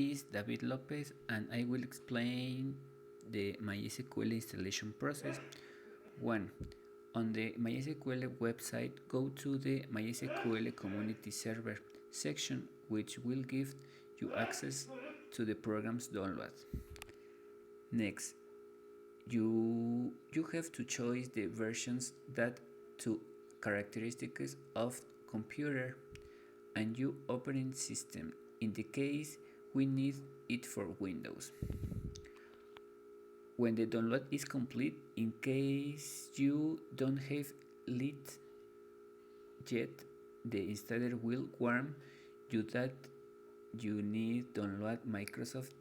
is David López, and I will explain the MySQL installation process. 1. On the MySQL website, go to the MySQL Community Server section, which will give you access to the program's download. Next, you have to choose the versions that to characteristics of computer and your operating system. In the case we need it for Windows. When the download is complete, in case you don't have it yet, the installer will warn you that you need download Microsoft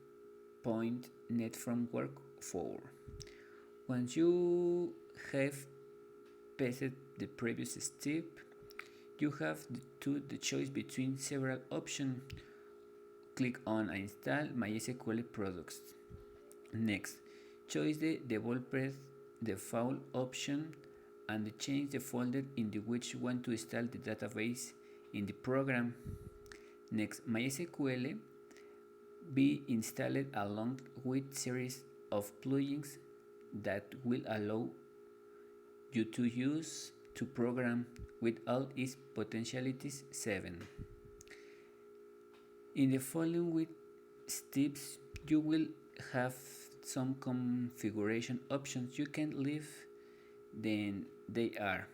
.NET Framework 4. Once you have passed the previous step, you have the choice between several options. Click on Install MySQL products. Next, choose the developer default option and change the folder in which you want to install the database in the program. Next, MySQL be installed along with series of plugins that will allow you to use to program with all its potentialities. 7. In the following steps, you will have some configuration options you can leave. Then they are,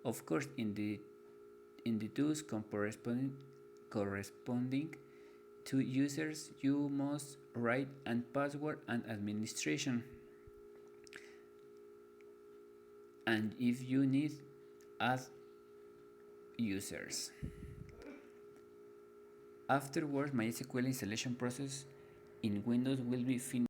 of course, in the tools corresponding to users, you must write and password and administration. And if you need, add users. Afterwards, MySQL installation process in Windows will be finished.